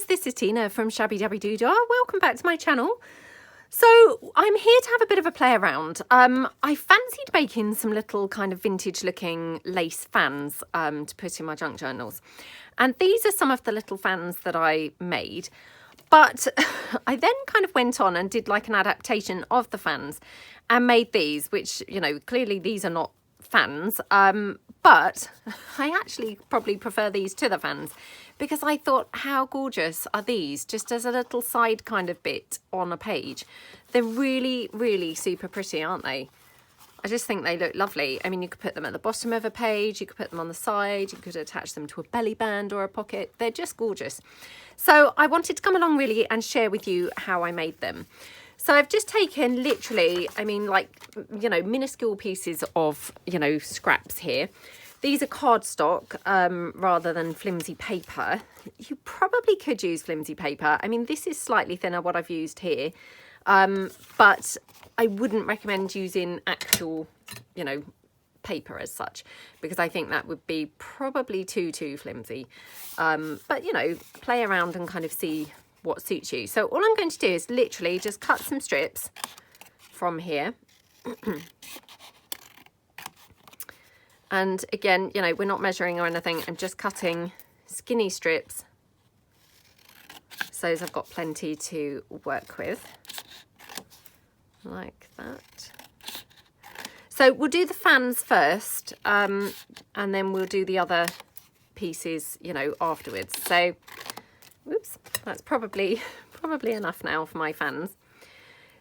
this is Tina from Shabbydabbydoodah. Welcome back to my channel. So I'm here to have a bit of a play around. I fancied making some little kind of vintage looking lace fans to put in my junk journals. And these are some of the little fans that I made. But I then kind of went on and did like an adaptation of the fans and made these, which, you know, clearly these are not fans. But I actually probably prefer these to the fans because I thought, how gorgeous are these just as a little side kind of bit on a page. They're really, really super pretty, aren't they? I just think they look lovely. I mean, you could put them at the bottom of a page, you could put them on the side, you could attach them to a belly band or a pocket. They're just gorgeous. So I wanted to come along really and share with you how I made them. So I've just taken literally, I mean, like, you know, minuscule pieces of, you know, scraps here. These are cardstock rather than flimsy paper. You probably could use flimsy paper. I mean, this is slightly thinner what I've used here, but I wouldn't recommend using actual, you know, paper as such, because I think that would be probably too flimsy. But, you know, play around and kind of see what suits you. So all I'm going to do is literally just cut some strips from here. And again, you know, we're not measuring or anything. I'm just cutting skinny strips so as I've got plenty to work with, like that. So we'll do the fans first, and then we'll do the other pieces, you know, afterwards. So, whoops, that's probably enough now for my fans.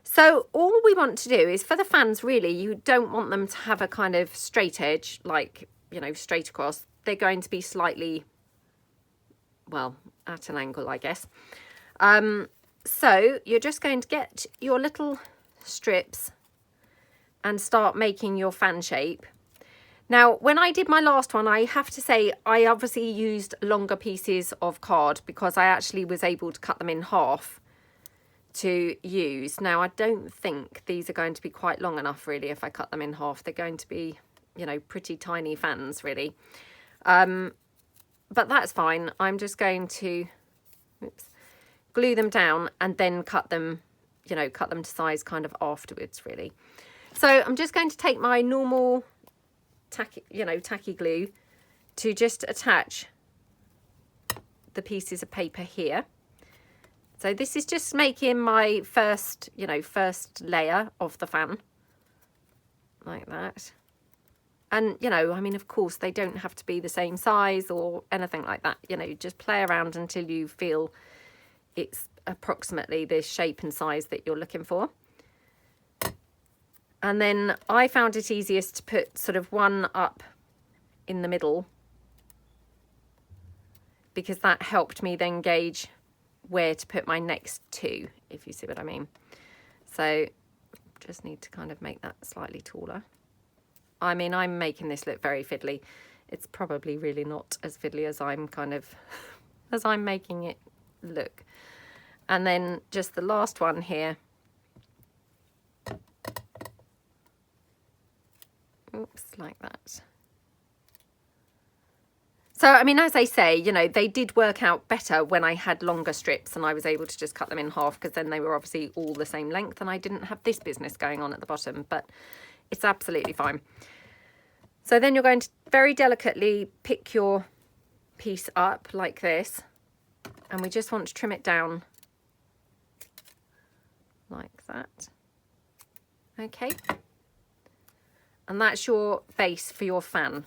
So all we want to do is, for the fans, really, you don't want them to have a kind of straight edge, like, you know, straight across. They're going to be slightly, well, at an angle, I guess. So you're just going to get your little strips and start making your fan shape. Now, when I did my last one, I have to say I obviously used longer pieces of card because I actually was able to cut them in half to use. Now, I don't think these are going to be quite long enough, really, if I cut them in half. They're going to be, you know, pretty tiny fans, really. But that's fine. I'm just going to glue them down and then cut them, you know, cut them to size kind of afterwards, really. So I'm just going to take my normal tacky glue to just attach the pieces of paper here. So this is just making my first, you know, first layer of the fan, like that. And, you know, I mean, of course, they don't have to be the same size or anything like that. You know, just play around until you feel it's approximately the shape and size that you're looking for. And then I found it easiest to put sort of one up in the middle, because that helped me then gauge where to put my next two, if you see what I mean. So just need to kind of make that slightly taller. I mean, I'm making this look very fiddly. It's probably really not as fiddly as I'm kind of as I'm making it look. And then just the last one here. Oops, like that. So, I mean, as I say, you know, they did work out better when I had longer strips and I was able to just cut them in half, because then they were obviously all the same length and I didn't have this business going on at the bottom, but it's absolutely fine. So then you're going to very delicately pick your piece up like this, and we just want to trim it down like that. Okay. And that's your base for your fan.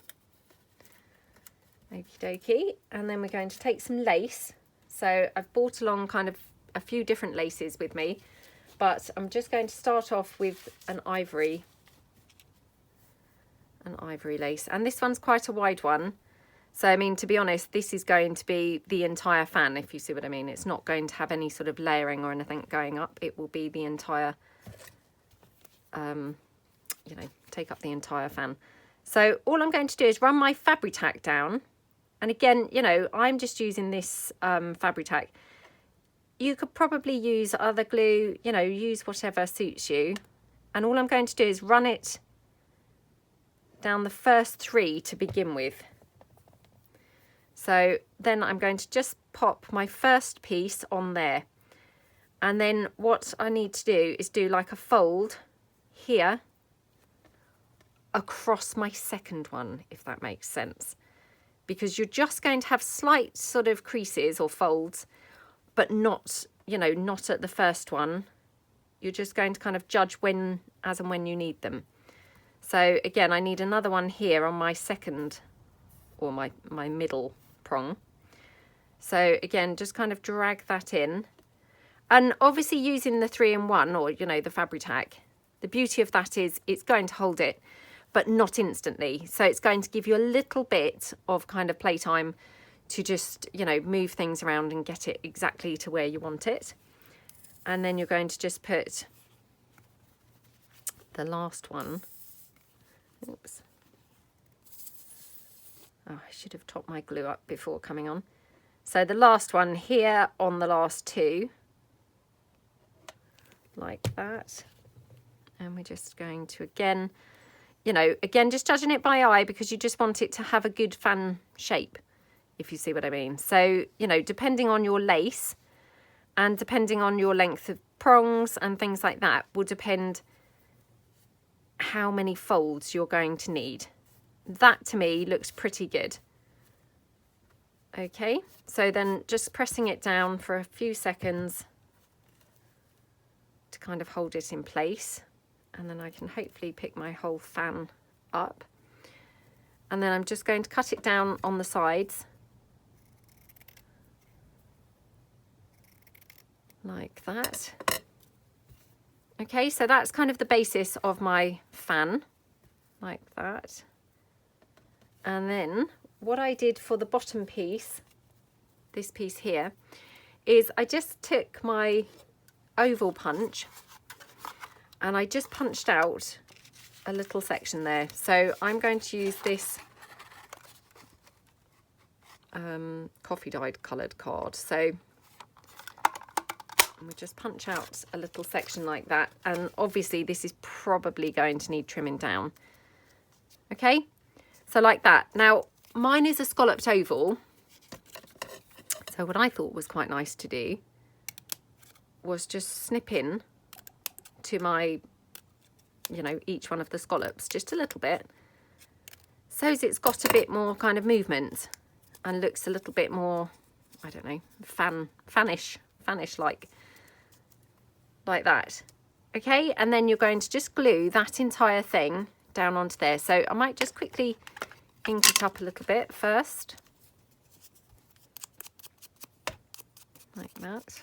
Okie dokie. And then we're going to take some lace. So I've brought along kind of a few different laces with me, but I'm just going to start off with an ivory lace. And this one's quite a wide one. So, I mean, to be honest, this is going to be the entire fan, if you see what I mean. It's not going to have any sort of layering or anything going up. It will be the entire, you know, take up the entire fan. So all I'm going to do is run my Fabri-Tac down. And again, you know, I'm just using this Fabri-Tac. You could probably use other glue, you know, use whatever suits you. And all I'm going to do is run it down the first three to begin with. So then I'm going to just pop my first piece on there. And then what I need to do is do like a fold here across my second one, if that makes sense. Because you're just going to have slight sort of creases or folds, but not, you know, not at the first one. You're just going to kind of judge when, as and when you need them. So again, I need another one here on my second, or my middle prong. So again, just kind of drag that in. And obviously using the 3-in-1, or, you know, the Fabri-Tac, the beauty of that is it's going to hold it, but not instantly. So it's going to give you a little bit of kind of playtime to just, you know, move things around and get it exactly to where you want it. And then you're going to just put the last one. Oops. Oh, I should have topped my glue up before coming on. So the last one here on the last two, like that. And we're just going to, again, you know, again, just judging it by eye, because you just want it to have a good fan shape, if you see what I mean. So, you know, depending on your lace and depending on your length of prongs and things like that will depend how many folds you're going to need. That to me looks pretty good. Okay, so then just pressing it down for a few seconds to kind of hold it in place, and then I can hopefully pick my whole fan up. And then I'm just going to cut it down on the sides like that. Okay, so that's kind of the basis of my fan, like that. And then what I did for the bottom piece, this piece here, is I just took my oval punch and I just punched out a little section there. So I'm going to use this coffee dyed coloured card. So we just punch out a little section like that, and obviously this is probably going to need trimming down. Okay, so like that. Now mine is a scalloped oval, so what I thought was quite nice to do was just snip in to my, you know, each one of the scallops just a little bit, so as it's got a bit more kind of movement and looks a little bit more, I don't know, fanish like that. Okay, and then you're going to just glue that entire thing down onto there. So I might just quickly ink it up a little bit first, like that.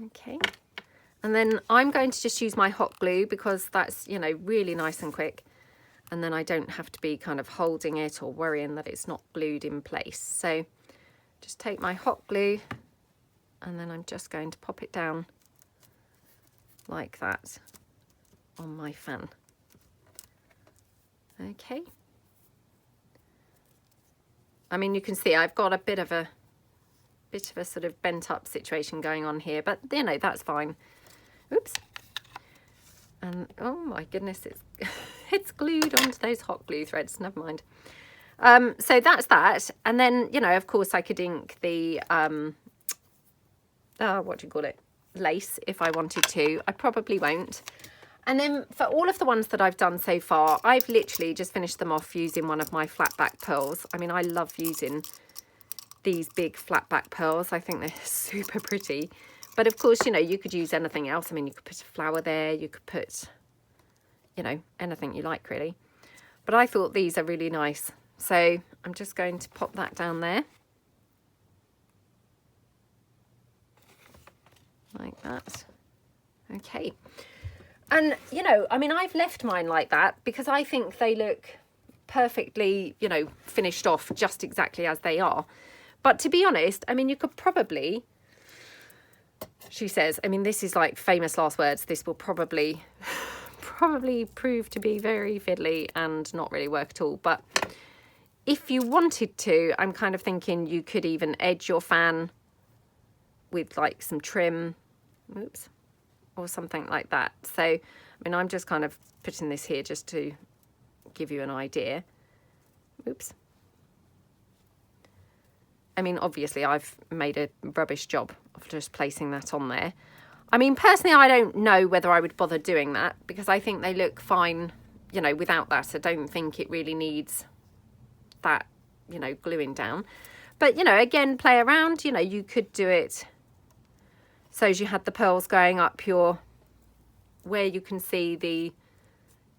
Okay, and then I'm going to just use my hot glue, because that's, you know, really nice and quick, and then I don't have to be kind of holding it or worrying that it's not glued in place. So just take my hot glue, and then I'm just going to pop it down like that on my fan. Okay. I mean, you can see I've got a bit of a sort of bent up situation going on here, but you know, that's fine. Oops. And oh my goodness, it's glued onto those hot glue threads. Never mind. So that's that. And then, you know, of course I could ink the what do you call it, lace, if I wanted to. I probably won't. And then for all of the ones that I've done so far, I've literally just finished them off using one of my flat back pearls. I mean, I love using these big flat back pearls. I think they're super pretty. But of course, you know, you could use anything else. I mean, you could put a flower there, you could put, you know, anything you like really. But I thought these are really nice. So I'm just going to pop that down there. Like that. Okay. And, you know, I mean, I've left mine like that because I think they look perfectly, you know, finished off just exactly as they are. But to be honest, I mean, you could probably, she says, I mean, this is like famous last words. This will probably prove to be very fiddly and not really work at all. But if you wanted to, I'm kind of thinking you could even edge your fan with like some trim, oops, or something like that. So, I mean, I'm just kind of putting this here just to give you an idea. Oops. I mean, obviously I've made a rubbish job of just placing that on there. I mean, personally, I don't know whether I would bother doing that because I think they look fine, you know, without that. I don't think it really needs that, you know, gluing down. But, you know, again, play around. You know, you could do it so as you had the pearls going up your, where you can see the,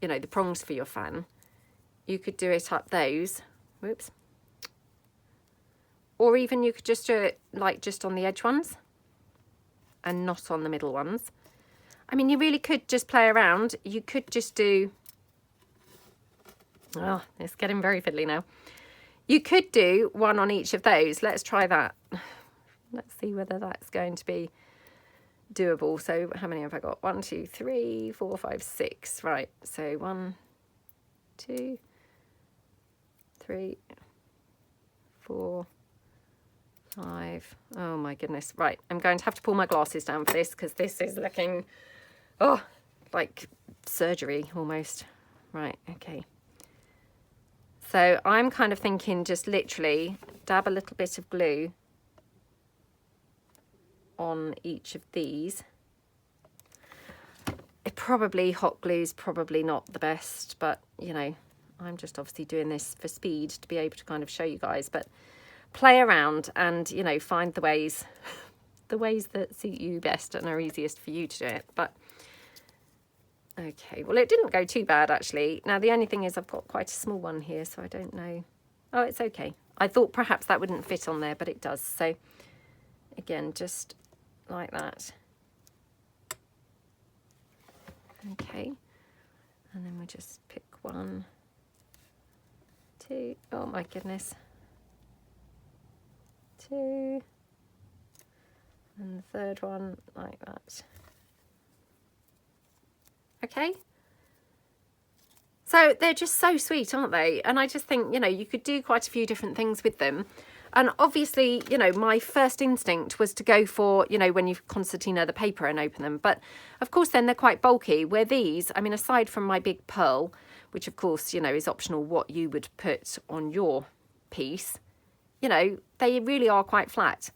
you know, the prongs for your fan. You could do it up those. Whoops. Or even you could just do it like just on the edge ones and not on the middle ones. I mean, you really could just play around. You could just do, oh, it's getting very fiddly now. You could do one on each of those. Let's try that. Let's see whether that's going to be doable. So how many have I got? 1, 2, 3, 4, 5, 6. Right. So 1, 2, 3, 4, 5. Oh my goodness. Right. I'm going to have to pull my glasses down for this because this is looking, oh, like surgery almost. Right. Okay. So I'm kind of thinking just literally dab a little bit of glue on each of these. It probably, hot glue's probably not the best, but you know, I'm just obviously doing this for speed to be able to kind of show you guys, but play around and, you know, find the ways that suit you best and are easiest for you to do it. But okay, well, it didn't go too bad actually. Now the only thing is I've got quite a small one here, so I don't know. Oh, it's okay. I thought perhaps that wouldn't fit on there, but it does. So again, just like that. Okay, and then we just pick 1, 2, oh my goodness, 2, and the third one like that. Okay, so they're just so sweet, aren't they? And I just think, you know, you could do quite a few different things with them. And obviously, you know, my first instinct was to go for, you know, when you concertina the paper and open them. But of course, then they're quite bulky. Where these, I mean, aside from my big pearl, which of course, you know, is optional what you would put on your piece, you know, they really are quite flat.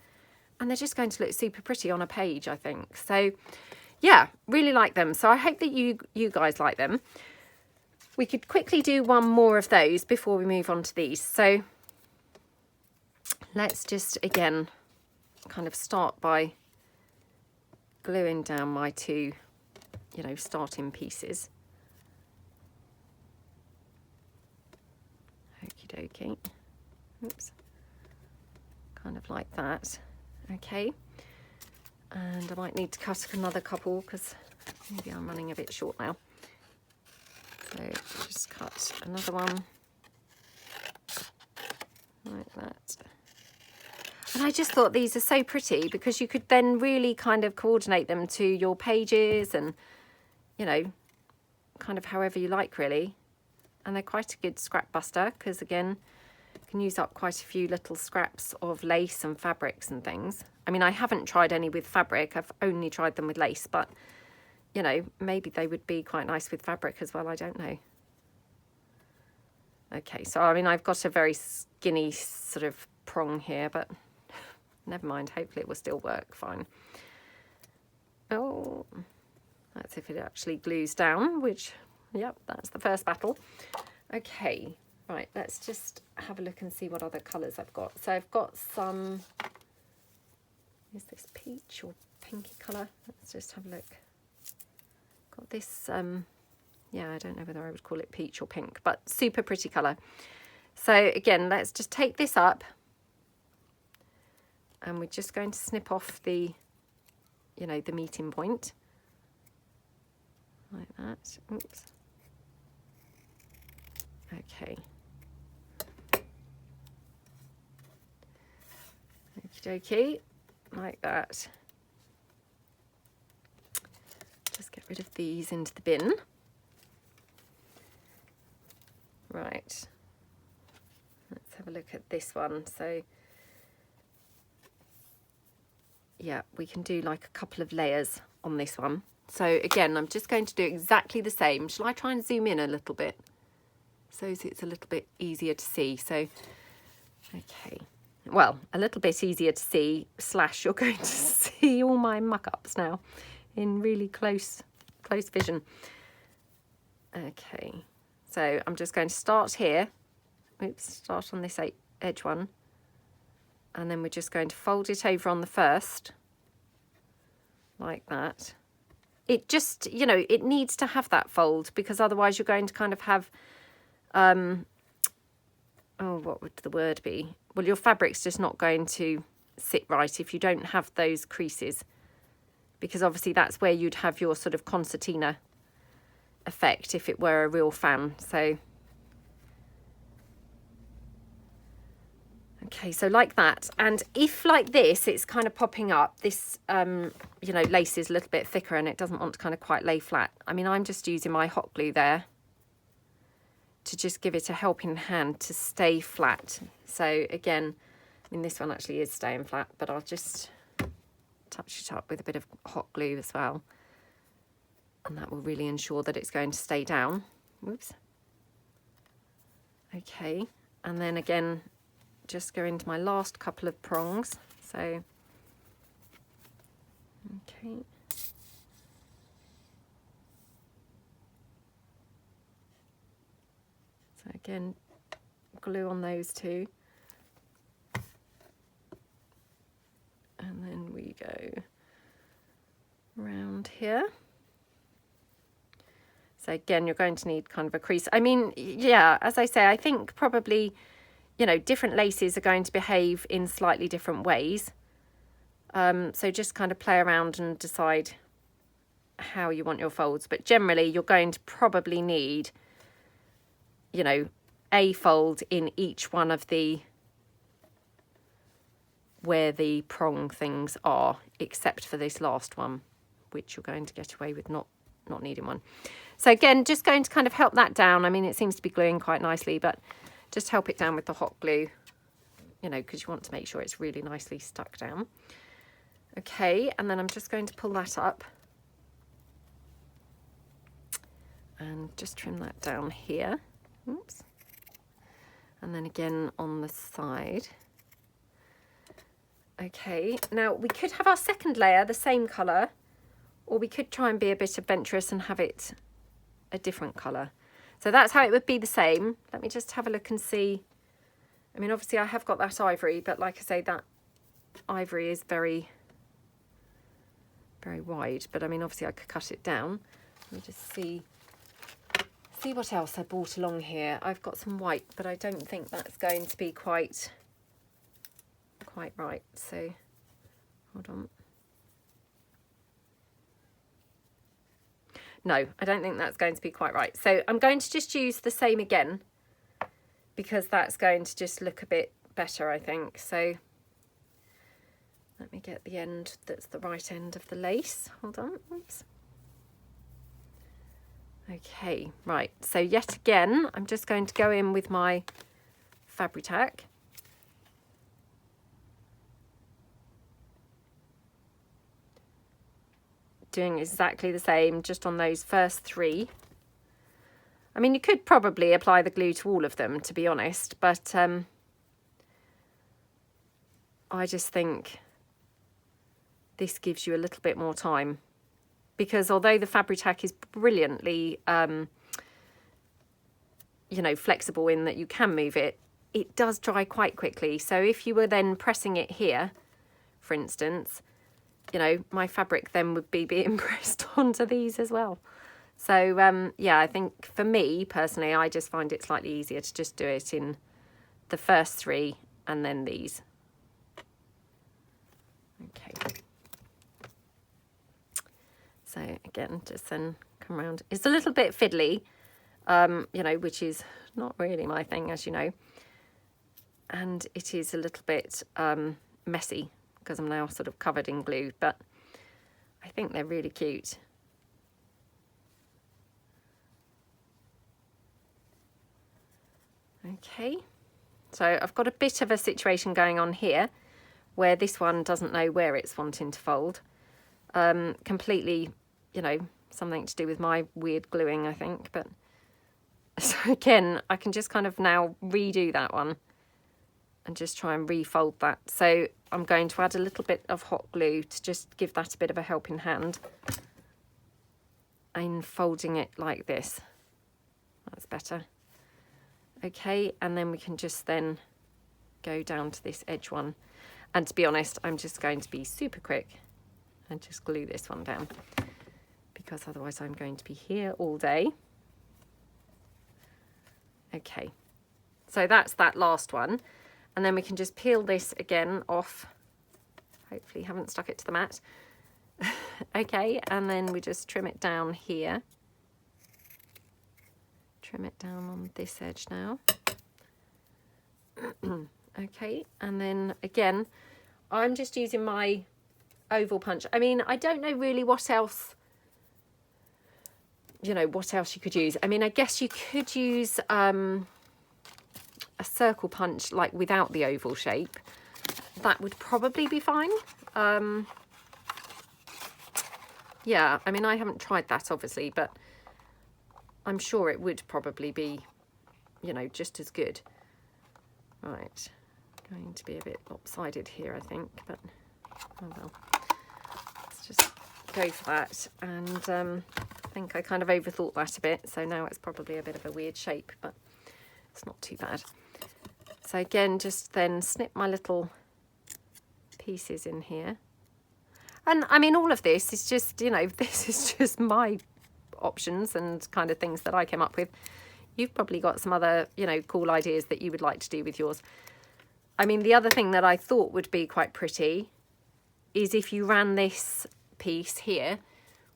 And they're just going to look super pretty on a page, I think. So, yeah, really like them. So I hope that you guys like them. We could quickly do one more of those before we move on to these. So let's just, again, kind of start by gluing down my 2, you know, starting pieces. Okie dokie. Oops. Kind of like that. Okay. And I might need to cut another couple because maybe I'm running a bit short now. So just cut another one like that. And I just thought these are so pretty because you could then really kind of coordinate them to your pages and, you know, kind of however you like really. And they're quite a good scrap buster because, again, you can use up quite a few little scraps of lace and fabrics and things. I mean, I haven't tried any with fabric. I've only tried them with lace, but, you know, maybe they would be quite nice with fabric as well. I don't know. Okay, so, I mean, I've got a very skinny sort of prong here, but never mind. Hopefully it will still work fine. Oh, that's if it actually glues down, which, yep, that's the first battle. Okay, right, let's just have a look and see what other colours I've got. So I've got some, is this peach or pinky colour? Let's just have a look. Got this, yeah, I don't know whether I would call it peach or pink, but super pretty colour. So again, let's just take this up and we're just going to snip off the, you know, the meeting point like that. Oops. Okay. Okie dokie, like that. Just get rid of these into the bin. Right. Let's have a look at this one. So, yeah, we can do like a couple of layers on this one. So again, I'm just going to do exactly the same. Shall I try and zoom in a little bit so it's a little bit easier to see? So, okay, well, a little bit easier to see, / you're going to see all my muck-ups now in really close vision. Okay, so I'm just going to start here. Oops, start on this edge one. And then we're just going to fold it over on the first, like that. It just, you know, it needs to have that fold, because otherwise you're going to kind of have, oh, what would the word be? Well, your fabric's just not going to sit right if you don't have those creases, because obviously that's where you'd have your sort of concertina effect if it were a real fan. So, okay, so like that. And if like this, it's kind of popping up, this, you know, lace is a little bit thicker and it doesn't want to kind of quite lay flat. I mean, I'm just using my hot glue there to just give it a helping hand to stay flat. So again, I mean, this one actually is staying flat, but I'll just touch it up with a bit of hot glue as well. And that will really ensure that it's going to stay down. Whoops. Okay, and then again, just go into my last couple of prongs. So, okay. So again, glue on those two. And then we go around here. So again, you're going to need kind of a crease. I mean, yeah, as I say, I think probably, you know, different laces are going to behave in slightly different ways. So just kind of play around and decide how you want your folds. But generally, you're going to probably need, you know, a fold in each one of the, where the prong things are, except for this last one, which you're going to get away with not needing one. So again, just going to kind of help that down. I mean, it seems to be gluing quite nicely, but just help it down with the hot glue, you know, because you want to make sure it's really nicely stuck down. Okay, and then I'm just going to pull that up and just trim that down here. Oops. And then again on the side. Okay, now we could have our second layer the same colour, or we could try and be a bit adventurous and have it a different colour. So that's how it would be the same. Let me just have a look and see. I mean, obviously I have got that ivory, but like I say, that ivory is very, very wide. But I mean, obviously I could cut it down. Let me just see what else I brought along here. I've got some white, but I don't think that's going to be quite right. So hold on. No, I don't think that's going to be quite right. So I'm going to just use the same again, because that's going to just look a bit better, I think. So let me get the end that's the right end of the lace. Hold on. Oops. Okay, right. So yet again, I'm just going to go in with my Fabri-Tac. Doing exactly the same, just on those first three. I mean, you could probably apply the glue to all of them, to be honest, but I just think this gives you a little bit more time, because although the Fabri-Tac is brilliantly, you know, flexible in that you can move it, it does dry quite quickly. So if you were then pressing it here, for instance, you know, my fabric then would be being pressed onto these as well. So, yeah, I think for me personally, I just find it slightly easier to just do it in the first three and then these. Okay. So again, just then come around. It's a little bit fiddly, you know, which is not really my thing, as you know. And it is a little bit messy, because I'm now sort of covered in glue, but I think they're really cute. Okay, so I've got a bit of a situation going on here where this one doesn't know where it's wanting to fold. Completely, you know, something to do with my weird gluing, I think. But so again, I can just kind of now redo that one and just try and refold that. So I'm going to add a little bit of hot glue to just give that a bit of a helping hand. And folding it like this. That's better. Okay, and then we can just then go down to this edge one. And to be honest, I'm just going to be super quick and just glue this one down, because otherwise I'm going to be here all day. Okay, so that's that last one. And then we can just peel this again off. Hopefully haven't stuck it to the mat. Okay, and then we just trim it down here. Trim it down on this edge now. Okay, and then again, I'm just using my oval punch. I mean, I don't know really what else, you know, what else you could use. I mean, I guess you could use a circle punch, like without the oval shape. That would probably be fine. Yeah, I mean, I haven't tried that obviously, but I'm sure it would probably be, you know, just as good. Right, going to be a bit lopsided here, I think, but oh well. Let's just go for that. And I think I kind of overthought that a bit, so now it's probably a bit of a weird shape, but it's not too bad. So again, just then snip my little pieces in here. And I mean, all of this is just, you know, this is just my options and kind of things that I came up with. You've probably got some other, you know, cool ideas that you would like to do with yours. I mean, the other thing that I thought would be quite pretty is if you ran this piece here,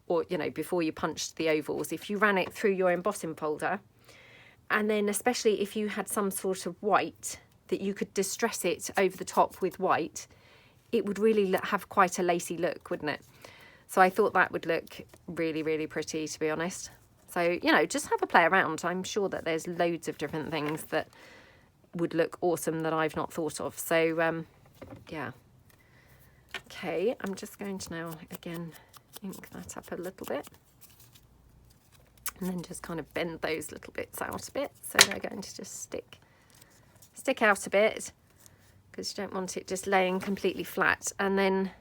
or, you know, before you punched the ovals, if you ran it through your embossing folder, and then especially if you had some sort of white that you could distress it over the top with white, it would really have quite a lacy look, wouldn't it? So I thought that would look really, really pretty, to be honest. So, you know, just have a play around. I'm sure that there's loads of different things that would look awesome that I've not thought of. So, yeah. Okay, I'm just going to now, again, ink that up a little bit. And then just kind of bend those little bits out a bit. So they're going to just stick out a bit, because you don't want it just laying completely flat. And then,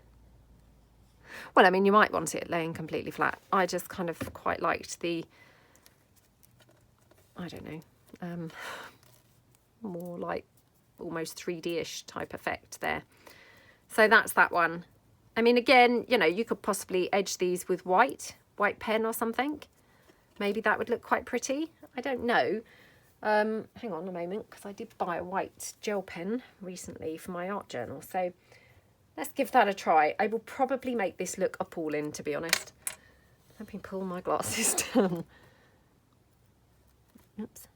well, I mean, you might want it laying completely flat. I just kind of quite liked the, I don't know, more like almost 3D-ish type effect there. So that's that one. I mean, again, you know, you could possibly edge these with white pen or something. Maybe that would look quite pretty. I don't know. Hang on a moment, because I did buy a white gel pen recently for my art journal. So let's give that a try. I will probably make this look appalling, to be honest. Let me pull my glasses down. Oops.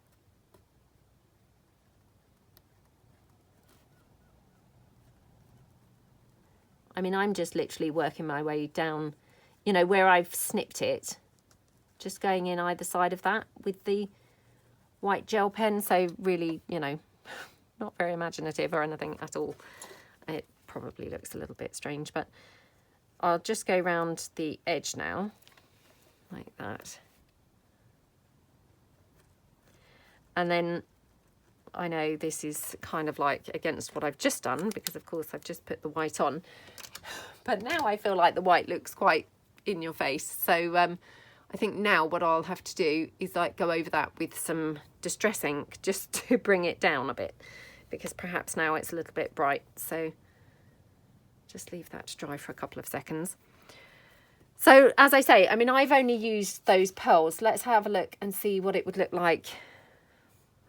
I mean, I'm just literally working my way down, you know, where I've snipped it. Just going in either side of that with the white gel pen. So really, you know, not very imaginative or anything at all. It probably looks a little bit strange, but I'll just go around the edge now, like that. And then I know this is kind of like against what I've just done, because of course I've just put the white on, but now I feel like the white looks quite in your face. So I think now what I'll have to do is like go over that with some distress ink just to bring it down a bit, because perhaps now it's a little bit bright. So just leave that to dry for a couple of seconds. So as I say, I mean, I've only used those pearls. Let's have a look and see what it would look like.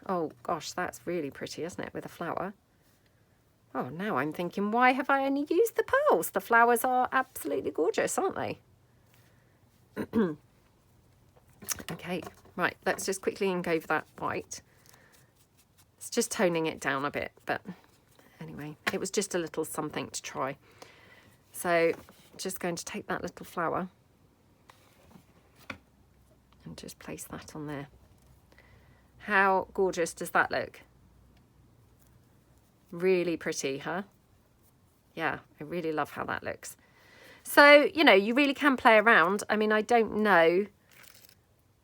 Oh gosh, that's really pretty, isn't it, with a flower? Oh, now I'm thinking, why have I only used the pearls? The flowers are absolutely gorgeous, aren't they? Okay, right, let's just quickly ink over that white. It's just toning it down a bit, but anyway, it was just a little something to try. So just going to take that little flower and just place that on there. How gorgeous does that look? Really pretty, huh? Yeah, I really love how that looks. So, you know, you really can play around. I mean, I don't know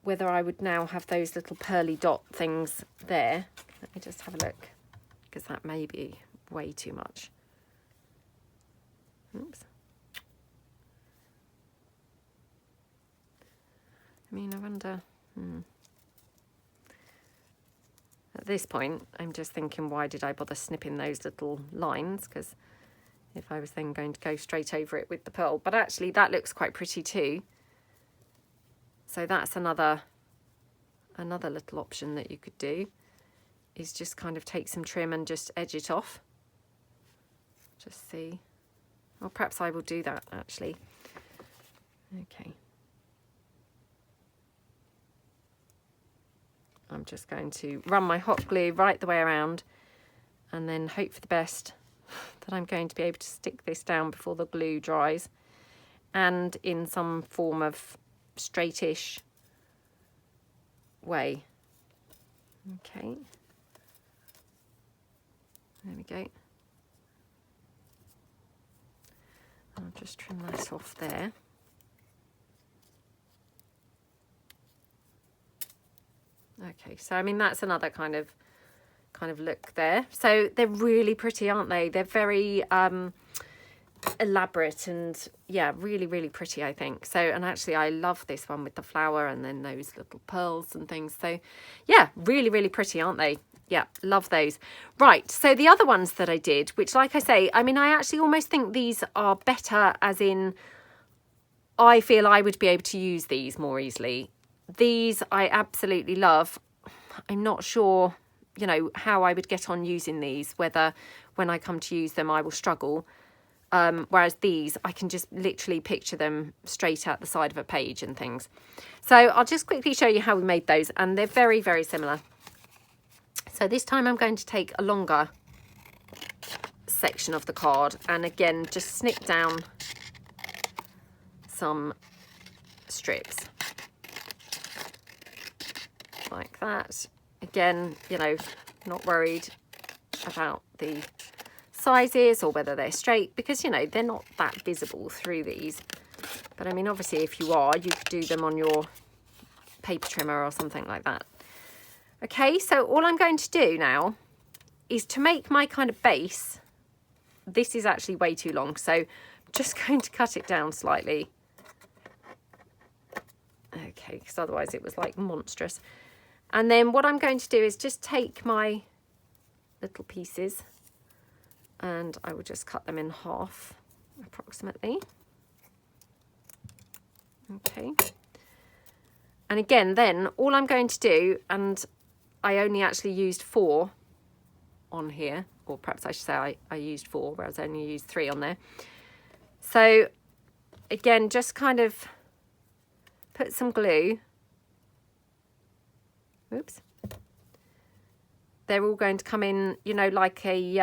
whether I would now have those little pearly dot things there. Let me just have a look, because that may be way too much. Oops. I mean, I wonder... At this point, I'm just thinking, why did I bother snipping those little lines? Because if I was then going to go straight over it with the pearl. But actually, that looks quite pretty too. So that's another little option that you could do, is just kind of take some trim and just edge it off. Just see. Or perhaps I will do that, actually. Okay. I'm just going to run my hot glue right the way around and then hope for the best that I'm going to be able to stick this down before the glue dries and in some form of straightish way. Okay. There we go. I'll just trim that off there. Okay, so I mean that's another kind of look there. So they're really pretty, aren't they? They're very elaborate and yeah, really, really pretty, I think. So, and actually I love this one with the flower and then those little pearls and things. So yeah, really, really pretty, aren't they? Yeah, love those. Right, so the other ones that I did, which like I say, I mean, I actually almost think these are better, as in I feel I would be able to use these more easily. These I absolutely love. I'm not sure, you know, how I would get on using these, whether when I come to use them I will struggle. Whereas these, I can just literally picture them straight out the side of a page and things. So I'll just quickly show you how we made those, and they're very, very similar. So this time I'm going to take a longer section of the card and again just snip down some strips like that. Again, you know, not worried about the sizes or whether they're straight, because, you know, they're not that visible through these. But I mean, obviously if you are, you could do them on your paper trimmer or something like that. Okay, so all I'm going to do now is to make my kind of base. This is actually way too long, so I'm just going to cut it down slightly. Okay, because otherwise it was like monstrous. And then what I'm going to do is just take my little pieces and I will just cut them in half approximately. Okay. And again, then all I'm going to do, and I only actually used 4 on here, or perhaps I should say I used 4, whereas I only used 3 on there. So again, just kind of put some glue. Oops. They're all going to come in, you know, like a,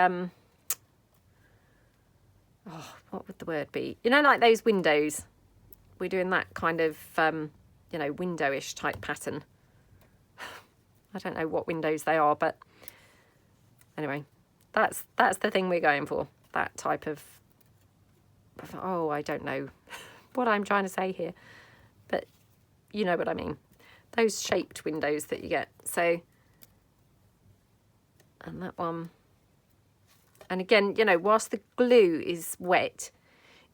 oh, what would the word be? You know, like those windows. We're doing that kind of, you know, window-ish type pattern. I don't know what windows they are, but anyway, that's the thing we're going for. That type of, oh, I don't know what I'm trying to say here, but you know what I mean. Those shaped windows that you get. So, and that one. And again, you know, whilst the glue is wet,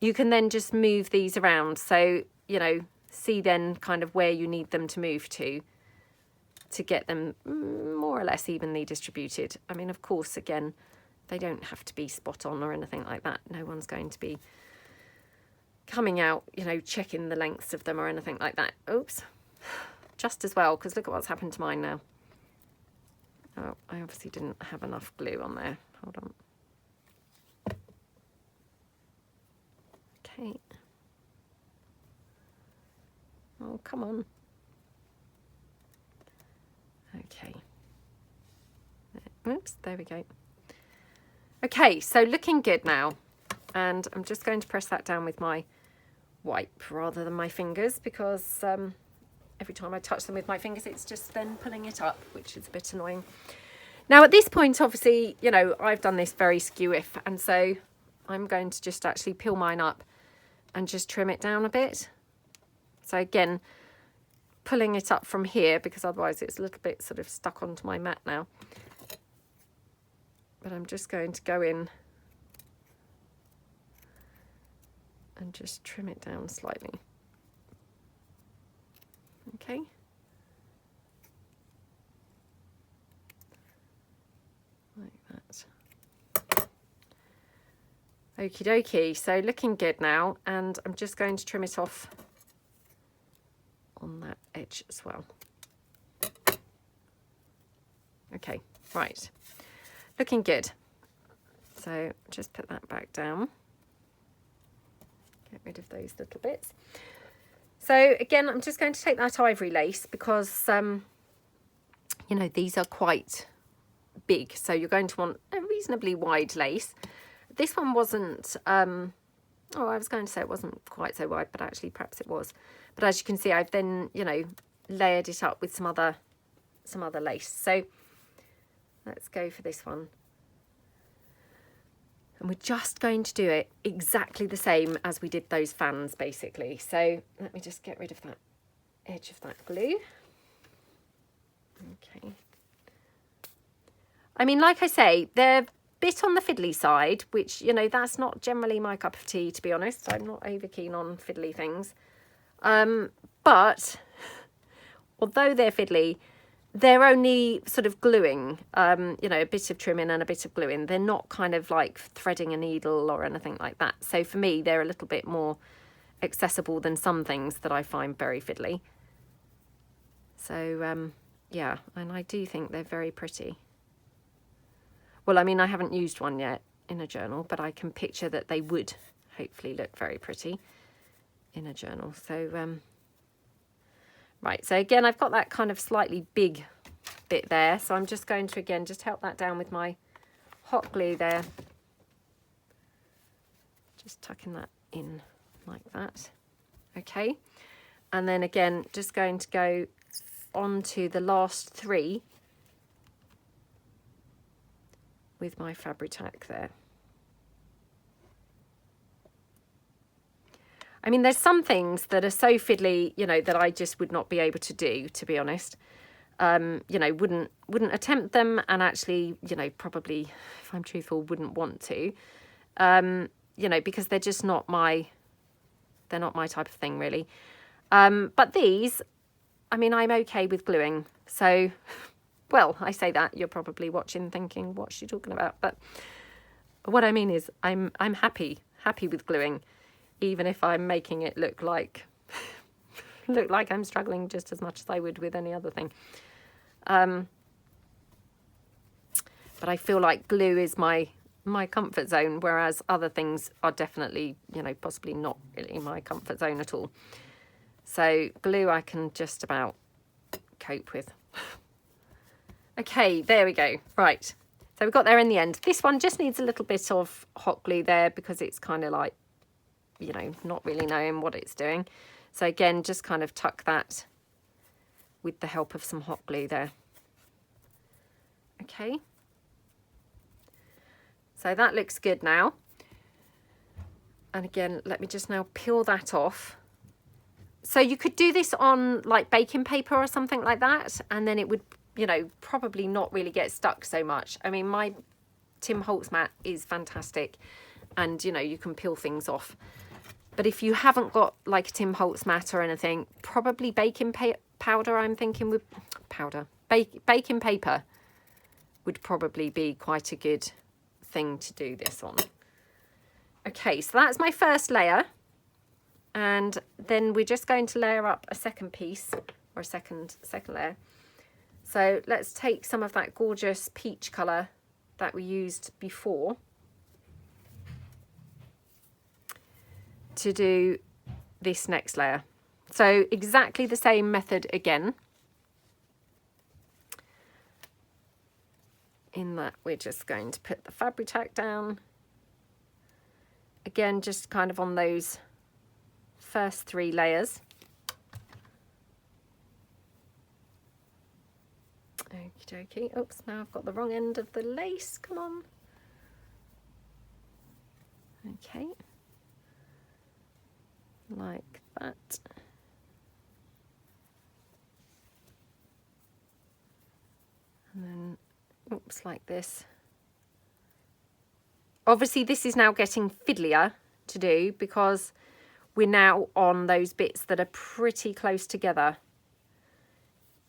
you can then just move these around. So, you know, see then kind of where you need them to move to get them more or less evenly distributed. I mean, of course, again, they don't have to be spot on or anything like that. No one's going to be coming out, you know, checking the lengths of them or anything like that. Oops. Just as well, because look at what's happened to mine now. Oh, I obviously didn't have enough glue on there. Hold on. Okay. Oh, come on. Okay. Oops, there we go. Okay, so looking good now. And I'm just going to press that down with my wipe rather than my fingers, because every time I touch them with my fingers, it's just then pulling it up, which is a bit annoying. Now, at this point, obviously, you know, I've done this very skew-if, and so I'm going to just actually peel mine up and just trim it down a bit. So again, pulling it up from here, because otherwise it's a little bit sort of stuck onto my mat now. but I'm just going to go in and just trim it down slightly. Okay. Like that. Okie dokie, so looking good now, and I'm just going to trim it off on that edge as well. Okay, right, looking good. So just put that back down. Get rid of those little bits. So again, I'm just going to take that ivory lace because, you know, these are quite big. So you're going to want a reasonably wide lace. This one wasn't, oh, I was going to say it wasn't quite so wide, but actually perhaps it was. But as you can see, I've then, you know, layered it up with some other lace. So let's go for this one. And we're just going to do it exactly the same as we did those fans, basically. So let me just get rid of that edge of that glue. Okay. I mean, like I say, they're a bit on the fiddly side, which, you know, that's not generally my cup of tea, to be honest. I'm not over keen on fiddly things. But although they're fiddly, they're only sort of gluing, you know, a bit of trimming and a bit of gluing. They're not kind of like threading a needle or anything like that. So for me, they're a little bit more accessible than some things that I find very fiddly. So, yeah, and I do think they're very pretty. Well, I mean, I haven't used one yet in a journal, but I can picture that they would hopefully look very pretty in a journal. So, right, so again, I've got that kind of slightly big bit there. So I'm just going to, again, just help that down with my hot glue there. Just tucking that in like that. Okay. And then again, just going to go on to the last three with my Fabri-Tac there. I mean, there's some things that are so fiddly, you know, that I just would not be able to do, to be honest. You know, wouldn't attempt them, and actually, you know, probably, if I'm truthful, wouldn't want to. You know, because they're just not my, they're not my type of thing, really. But these, I mean, I'm okay with gluing. So, well, I say that, you're probably watching thinking, what's she talking about? But what I mean is I'm happy with gluing, even if I'm making it look like I'm struggling just as much as I would with any other thing. But I feel like glue is my comfort zone, whereas other things are definitely, you know, possibly not really my comfort zone at all. So glue I can just about cope with. Okay, there we go. Right, so we got there in the end. This one just needs a little bit of hot glue there because it's kind of like, you know, not really knowing what it's doing. So again, just kind of tuck that with the help of some hot glue there. Okay. So that looks good now. And again, let me just now peel that off. So you could do this on like baking paper or something like that, and then it would, you know, probably not really get stuck so much. I mean, my Tim Holtz mat is fantastic, and, you know, you can peel things off. But if you haven't got like a Tim Holtz mat or anything, probably baking powder, I'm thinking, with powder. Baking paper would probably be quite a good thing to do this on. Okay, so that's my first layer. And then we're just going to layer up a second piece, or a second layer. So let's take some of that gorgeous peach colour that we used before to do this next layer. So exactly the same method again. In that we're just going to put the Fabri-Tac down. Again, just kind of on those first three layers. Okie dokie. Oops, now I've got the wrong end of the lace. Come on. Okay. Like that. And then, oops, like this. Obviously this is now getting fiddlier to do because we're now on those bits that are pretty close together.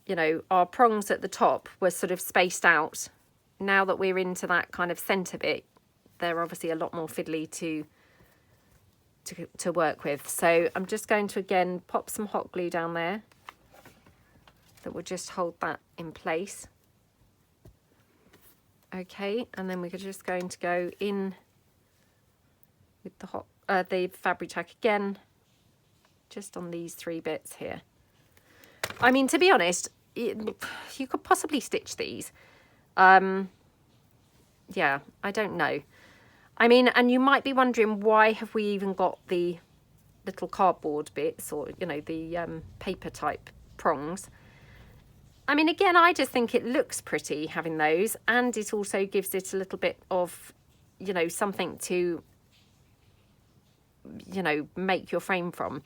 You know, our prongs at the top were sort of spaced out. Now that we're into that kind of centre bit, they're obviously a lot more fiddly to work with. So I'm just going to again pop some hot glue down there that will just hold that in place. Okay, and then we're just going to go in with the fabric tack again, just on these 3 bits here. I mean, to be honest, you could possibly stitch these. Yeah, I don't know. I mean, and you might be wondering, why have we even got the little cardboard bits, or, you know, the paper type prongs? I mean, again, I just think it looks pretty having those, and it also gives it a little bit of, you know, something to, you know, make your frame from.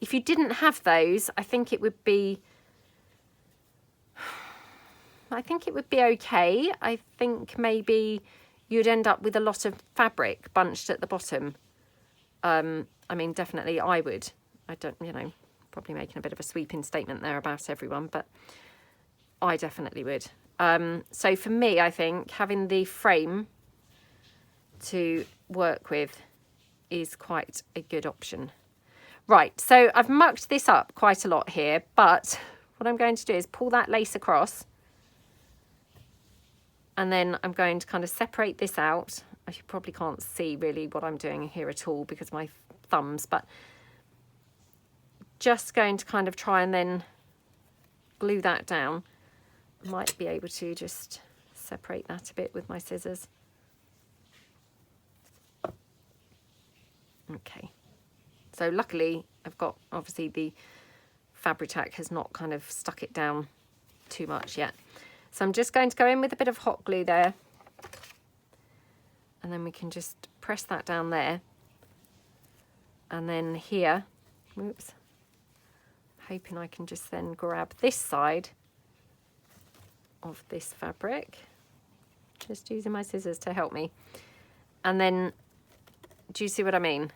If you didn't have those, I think it would be okay. I think maybe you'd end up with a lot of fabric bunched at the bottom. I mean, definitely I would. I don't, you know, probably making a bit of a sweeping statement there about everyone, but I definitely would. So for me, I think having the frame to work with is quite a good option. Right, so I've mucked this up quite a lot here, but what I'm going to do is pull that lace across, and then I'm going to kind of separate this out. You probably can't see really what I'm doing here at all because of my thumbs, but just going to kind of try and then glue that down. Might be able to just separate that a bit with my scissors. Okay, so luckily I've got, obviously the fabric tack has not kind of stuck it down too much yet. So I'm just going to go in with a bit of hot glue there, and then we can just press that down there. And then here, oops, hoping I can just then grab this side of this fabric, just using my scissors to help me. And then, do you see what I mean?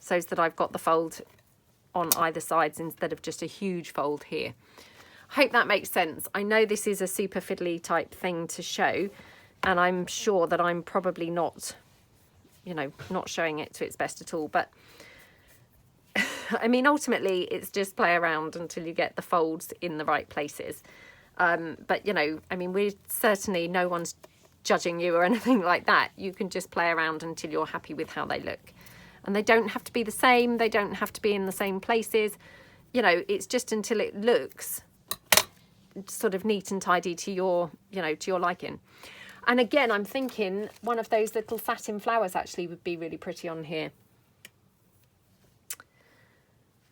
So that I've got the fold on either sides instead of just a huge fold here. I hope that makes sense. I know this is a super fiddly type thing to show, and I'm sure that I'm probably not, you know, not showing it to its best at all, but I mean, ultimately it's just play around until you get the folds in the right places. But, you know, I mean, we're certainly, no one's judging you or anything like that. You can just play around until you're happy with how they look. And they don't have to be the same. They don't have to be in the same places. You know, it's just until it looks sort of neat and tidy to your, you know, to your liking. And again, I'm thinking one of those little satin flowers actually would be really pretty on here.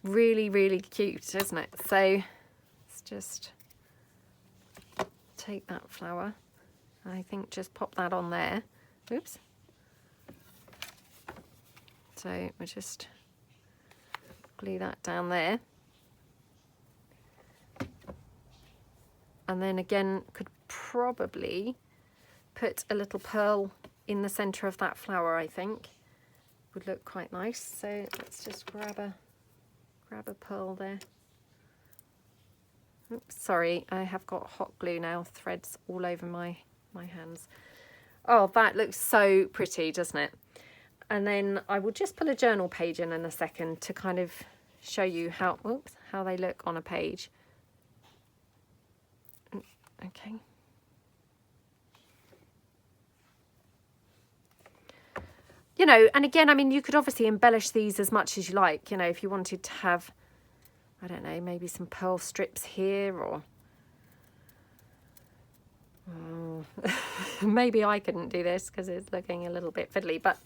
Really, really cute, isn't it? So let's just take that flower. I think just pop that on there. Oops. So we'll just glue that down there. And then again, could probably put a little pearl in the centre of that flower, I think. Would look quite nice. So let's just grab a pearl there. Oops, sorry, I have got hot glue now, threads all over my hands. Oh, that looks so pretty, doesn't it? And then I will just pull a journal page in a second to kind of show you how, oops, how they look on a page. Okay. You know, and again, I mean, you could obviously embellish these as much as you like, you know, if you wanted to have, I don't know, maybe some pearl strips here, or maybe I couldn't do this because it's looking a little bit fiddly, but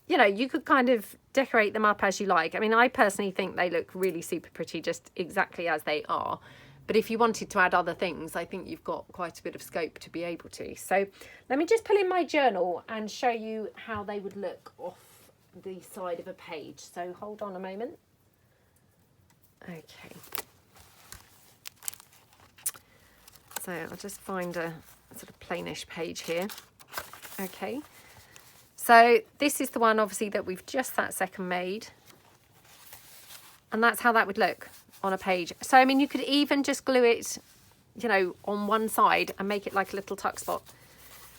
you know, you could kind of decorate them up as you like. I mean, I personally think they look really super pretty just exactly as they are. But if you wanted to add other things, I think you've got quite a bit of scope to be able to. So let me just pull in my journal and show you how they would look off the side of a page. So hold on a moment. Okay. So I'll just find a sort of plainish page here. Okay. So this is the one obviously that we've just that second made. And that's how that would look on a page. So, I mean, you could even just glue it, you know, on one side and make it like a little tuck spot.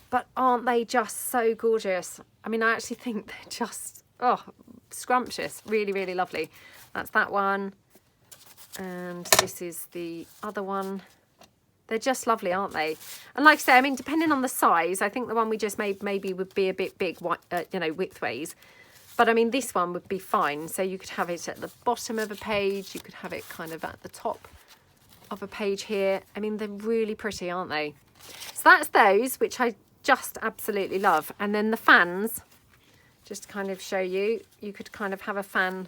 But aren't they just so gorgeous? I mean, I actually think they're just, oh, scrumptious. Really, really lovely. That's that one. And this is the other one. They're just lovely, aren't they? And like I say, I mean, depending on the size, I think the one we just made maybe would be a bit big, you know, widthways. But I mean, this one would be fine. So you could have it at the bottom of a page. You could have it kind of at the top of a page here. I mean, they're really pretty, aren't they? So that's those, which I just absolutely love. And then the fans, just to kind of show you, you could kind of have a fan,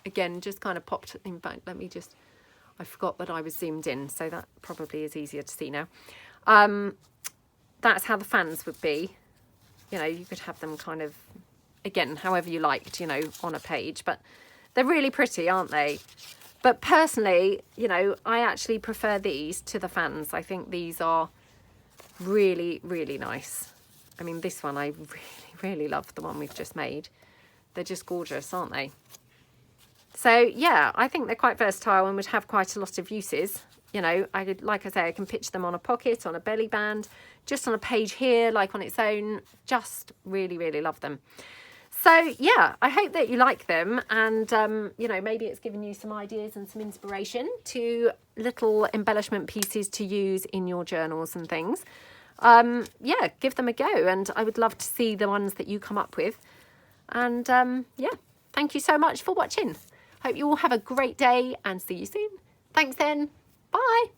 again, just kind of popped. In fact, let me just, I forgot that I was zoomed in. So that probably is easier to see now. That's how the fans would be. You know, you could have them kind of, again, however you liked, you know, on a page, but they're really pretty, aren't they? But personally, you know, I actually prefer these to the fans. I think these are really, really nice. I mean, this one, I really, really love the one we've just made. They're just gorgeous, aren't they? So yeah, I think they're quite versatile and would have quite a lot of uses. You know, I could, like I say, I can pitch them on a pocket, on a belly band, just on a page here, like on its own. Just really, really love them. So yeah, I hope that you like them, and you know, maybe it's given you some ideas and some inspiration to little embellishment pieces to use in your journals and things. Yeah, give them a go, and I would love to see the ones that you come up with. And yeah, thank you so much for watching. Hope you all have a great day and see you soon. Thanks then. Bye.